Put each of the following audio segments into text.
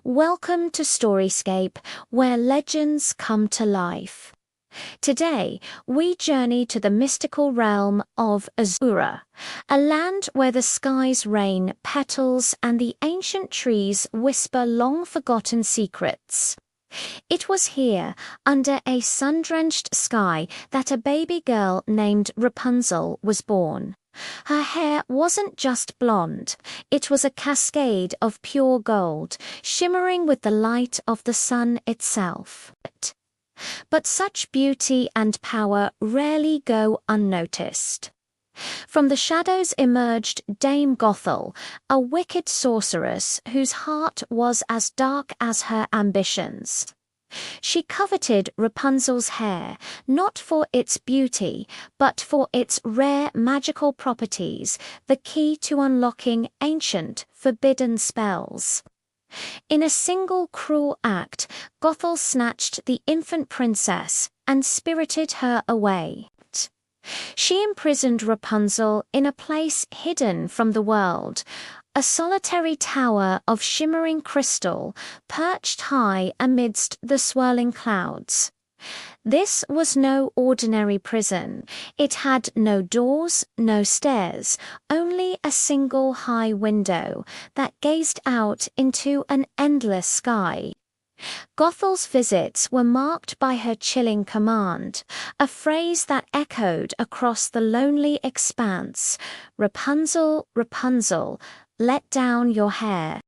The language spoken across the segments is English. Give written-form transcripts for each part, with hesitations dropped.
Welcome to Storyscape, where legends come to life. Today, we journey to the mystical realm of Azura, a land where the skies rain petals and the ancient trees whisper long-forgotten secrets. It was here, under a sun-drenched sky, that a baby girl named Rapunzel was born. Her hair wasn't just blonde, it was a cascade of pure gold, shimmering with the light of the sun itself. But such beauty and power rarely go unnoticed. From the shadows emerged Dame Gothel, a wicked sorceress whose heart was as dark as her ambitions. She coveted Rapunzel's hair, not for its beauty, but for its rare magical properties, the key to unlocking ancient, forbidden spells. In a single cruel act, Gothel snatched the infant princess and spirited her away. She imprisoned Rapunzel in a place hidden from the world, a solitary tower of shimmering crystal perched high amidst the swirling clouds. This was no ordinary prison. It had no doors, no stairs, only a single high window that gazed out into an endless sky. Gothel's visits were marked by her chilling command, a phrase that echoed across the lonely expanse: "Rapunzel, Rapunzel, let down your hair."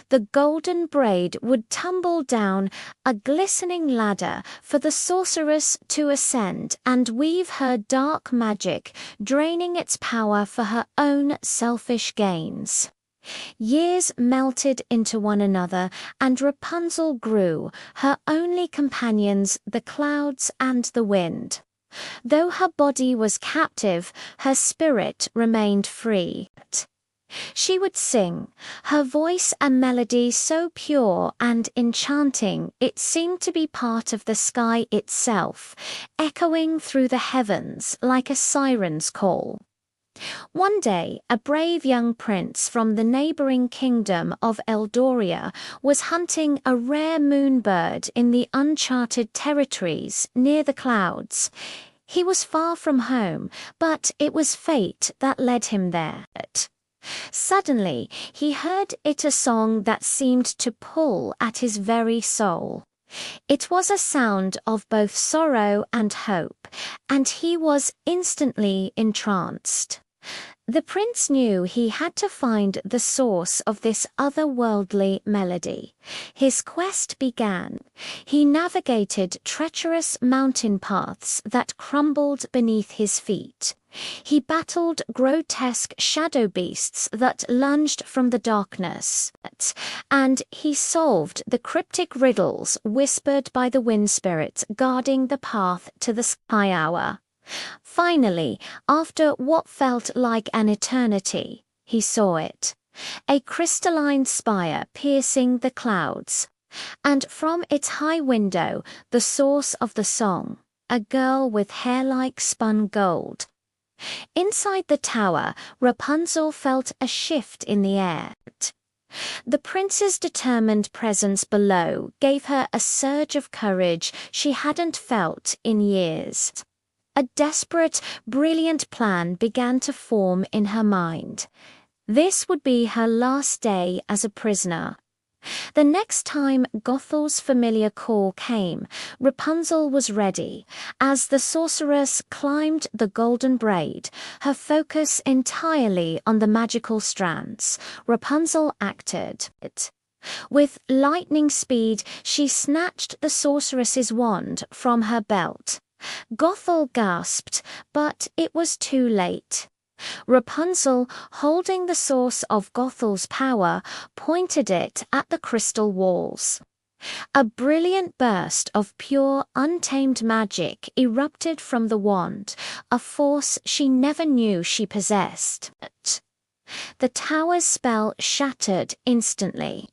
The golden braid would tumble down, a glistening ladder for the sorceress to ascend and weave her dark magic, draining its power for her own selfish gains. Years melted into one another, and Rapunzel grew, her only companions the clouds and the wind. Though her body was captive, her spirit remained free. She would sing, her voice a melody so pure and enchanting it seemed to be part of the sky itself, echoing through the heavens like a siren's call. One day, a brave young prince from the neighboring kingdom of Eldoria was hunting a rare moonbird in the uncharted territories near the clouds. He was far from home, but it was fate that led him there. Suddenly, he heard it a song that seemed to pull at his very soul. It was a sound of both sorrow and hope, and he was instantly entranced. The prince knew he had to find the source of this otherworldly melody. His quest began. He navigated treacherous mountain paths that crumbled beneath his feet. He battled grotesque shadow beasts that lunged from the darkness, and he solved the cryptic riddles whispered by the wind spirits guarding the path to the Sky Hour. Finally, after what felt like an eternity, he saw it, a crystalline spire piercing the clouds, and from its high window, the source of the song, a girl with hair like spun gold. Inside the tower, Rapunzel felt a shift in the air. The prince's determined presence below gave her a surge of courage she hadn't felt in years. A desperate, brilliant plan began to form in her mind. This would be her last day as a prisoner. The next time Gothel's familiar call came, Rapunzel was ready. As the sorceress climbed the golden braid, her focus entirely on the magical strands, Rapunzel acted. With lightning speed, she snatched the sorceress's wand from her belt. Gothel gasped, but it was too late. Rapunzel, holding the source of Gothel's power, pointed it at the crystal walls. A brilliant burst of pure, untamed magic erupted from the wand, a force she never knew she possessed. The tower's spell shattered instantly.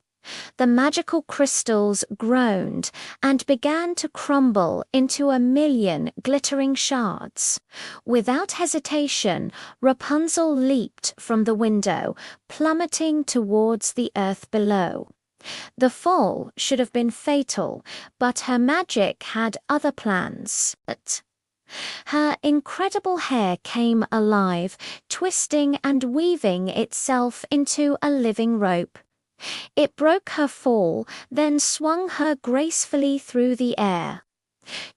The magical crystals groaned and began to crumble into a million glittering shards. Without hesitation, Rapunzel leaped from the window, plummeting towards the earth below. The fall should have been fatal, but her magic had other plans. Her incredible hair came alive, twisting and weaving itself into a living rope. It broke her fall, then swung her gracefully through the air.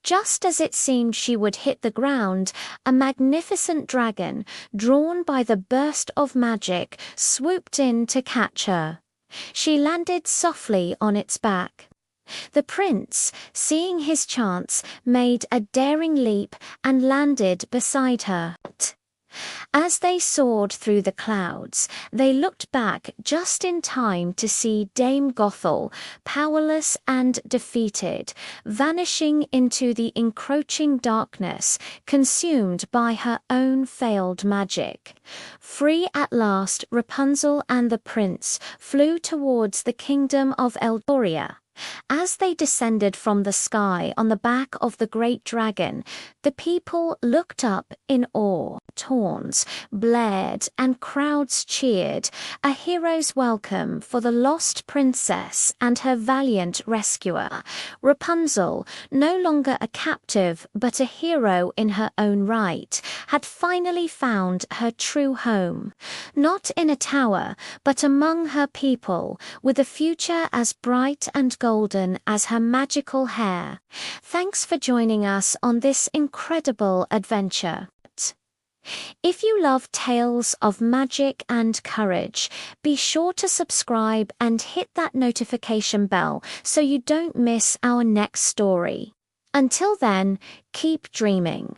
Just as it seemed she would hit the ground, a magnificent dragon, drawn by the burst of magic, swooped in to catch her. She landed softly on its back. The prince, seeing his chance, made a daring leap and landed beside her. As they soared through the clouds, they looked back just in time to see Dame Gothel, powerless and defeated, vanishing into the encroaching darkness, consumed by her own failed magic. Free at last, Rapunzel and the prince flew towards the kingdom of Eldoria. As they descended from the sky on the back of the great dragon, the people looked up in awe. Horns blared and crowds cheered, a hero's welcome for the lost princess and her valiant rescuer. Rapunzel, no longer a captive but a hero in her own right, had finally found her true home. Not in a tower, but among her people, with a future as bright and golden as her magical hair. Thanks for joining us on this incredible adventure. If you love tales of magic and courage, be sure to subscribe and hit that notification bell so you don't miss our next story. Until then, keep dreaming.